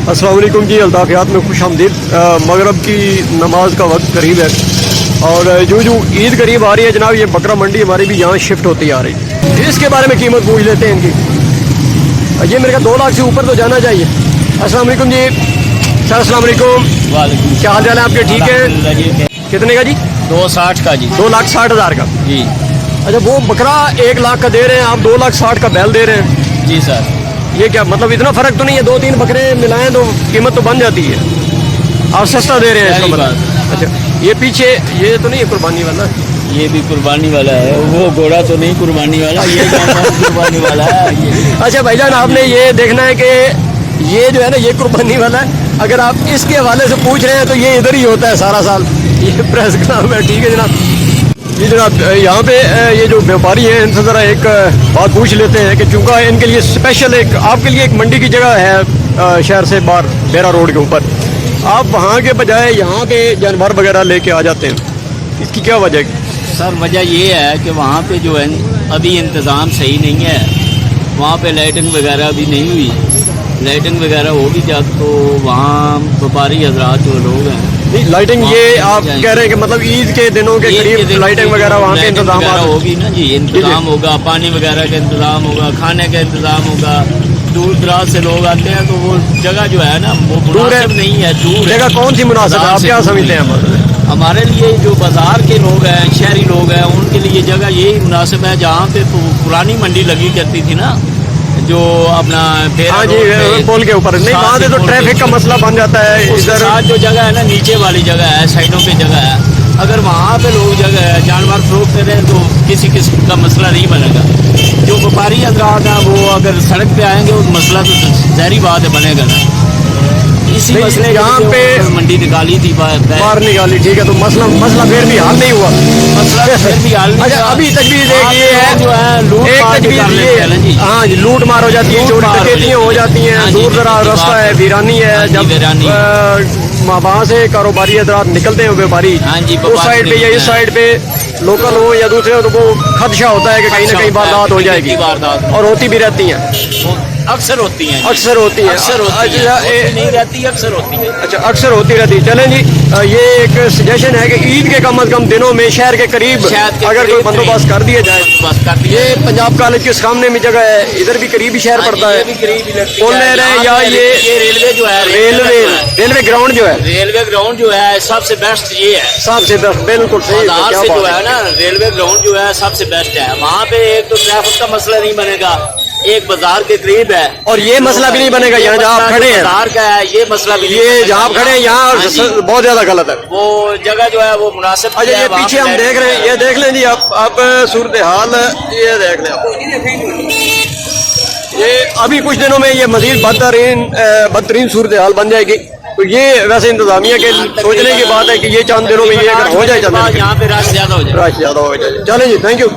अस्सलाम वालेकुम जी, अल्ताफियात में खुश आमदीद। मगरब की नमाज का वक्त करीब है और जो ईद करीब आ रही है जनाब, ये बकरा मंडी हमारी भी यहाँ शिफ्ट होती आ रही है। इसके बारे में कीमत पूछ लेते हैं इनकी। ये मेरे का 2 लाख से ऊपर तो जाना चाहिए। अस्सलाम वालेकुम जी। सर अस्सलाम वालेकुम, क्या हाल चाल है आपके? ठीक है। कितने का जी? 260 का जी। 2,60,000 का जी। अच्छा, वो बकरा 1 लाख का दे रहे हैं, आप 2,60,000 का बैल दे रहे हैं। जी सर। ये क्या मतलब, इतना फर्क तो नहीं है? 2-3 बकरे मिलाएं तो कीमत तो बन जाती है। आप सस्ता दे रहे हैं इसका मतलब? अच्छा, ये पीछे ये तो नहीं है कुर्बानी वाला? ये भी कुर्बानी वाला है, वो घोड़ा तो नहीं कुर्बानी वाला, ये कुर्बानी वाला है ये। अच्छा भाईजान, आपने ये देखना है कि ये जो है ना, ये कुर्बानी वाला है। अगर आप इसके हवाले से पूछ रहे हैं तो ये इधर ही होता है सारा साल। ये प्रेस क्लब है। ठीक है जनाब। जी जनाब, यहाँ पे ये जो व्यापारी हैं इनसे ज़रा एक बात पूछ लेते हैं कि चूँकि इनके लिए स्पेशल एक आपके लिए एक मंडी की जगह है शहर से बाहर बेरा रोड के ऊपर, आप वहाँ के बजाय यहाँ के जानवर वगैरह लेके आ जाते हैं, इसकी क्या वजह है? सर वजह ये है कि वहाँ पे जो है अभी इंतज़ाम सही नहीं है, वहाँ पे लाइटिंग वगैरह भी नहीं हुई। लाइटिंग वगैरह होगी जब तो वहाँ व्यापारी हजरात जो लोग हैं, नहीं लाइटिंग ये आप कह रहे हैं कि मतलब ईद के दिनों के करीब लाइटिंग वगैरह वहाँ के इंतजाम होगी ना जी, इंतजाम होगा, पानी वगैरह का इंतजाम होगा, खाने का इंतजाम होगा। दूर दराज से लोग आते हैं तो वो जगह जो है ना वो मुनासिब नहीं है, दूर जगह कौन सी मुनासिब है? आप क्या समझते हैं? हमारे लिए जो बाजार के लोग हैं, शहरी लोग हैं, उनके लिए जगह यही मुनासिब है जहाँ पे पुरानी मंडी लगी करती थी ना, जो अपना हाँ जी पुल के ऊपर। नहीं, वहाँ से तो ट्रैफिक का मसला बन जाता है। इधर साथ जो जगह है ना, नीचे वाली जगह है, साइडों पे जगह है, अगर वहाँ पे लोग जगह है जानवर फरोख्त करें तो किसी किस्म का मसला नहीं बनेगा। जो व्यापारी हजरात हैं वो अगर सड़क पे आएंगे तो मसला तो ज़ाहिर बात है बनेगा ना। इसी मसले यहाँ पे मंडी निकाली थी, बाहर निकाली। ठीक है, तो मसला फिर भी हल नहीं हुआ। मसला फिर भी हल नहीं। अच्छा, अभी तजवीज़ एक ये है जो है लूट ये, हाँ जी, लूट मार हो जाती है, चोरी डकैतियाँ हो जाती हैं, दूर दराज रास्ता है, वीरानी है। जब वहाँ से कारोबारी हजरात निकलते हैं व्यापारी, उस साइड पे या इस साइड पे लोकल हो या दूसरे हो, तो वो खदशा होता है कि कहीं ना कहीं वारदात हो जाएगी, और होती भी रहती हैं। अक्सर होती हैं, अक्सर होती है, अक्सर होती है, नहीं रहती, अक्सर होती है। अच्छा, अक्सर होती रहती है। चलें जी, ये एक सजेशन है कि ईद के कम अज कम दिनों में शहर के करीब अगर कोई बंदोबस्त कर दिया जाए। ये पंजाब कॉलेज के सामने में जगह है, इधर भी करीब ही शहर पड़ता है। बोल रहे हैं या ये रेलवे जो है, रेलवे ग्राउंड जो है, रेलवे ग्राउंड जो है सबसे बेस्ट ये है, सबसे बेस्ट। बिल्कुल सही, से जो है ना रेलवे ग्राउंड जो है सबसे बेस्ट है। वहाँ पे एक तो ट्रैफिक का मसला नहीं बनेगा, एक बाजार के करीब है, और ये मसला भी नहीं बनेगा यहाँ जहाँ आप खड़े हैं, बाजार का है, ये मसला भी ये जहाँ आप खड़े हैं यहाँ बहुत ज्यादा गलत है। वो जगह जो है वो मुनासिब। अच्छा, ये पीछे हम देख रहे हैं, ये देख लें जी आप सूरत हाल, ये देख लें आप। ये अभी कुछ दिनों में ये मजीद बदतरीन सूरत हाल बन जाएगी। तो ये वैसे इंतजामिया के सोचने की बात है कि ये चंद दिनों में ये अगर हो जाए, यहाँ पे रश ज्यादा हो जाए, चलें जी, थैंक यू।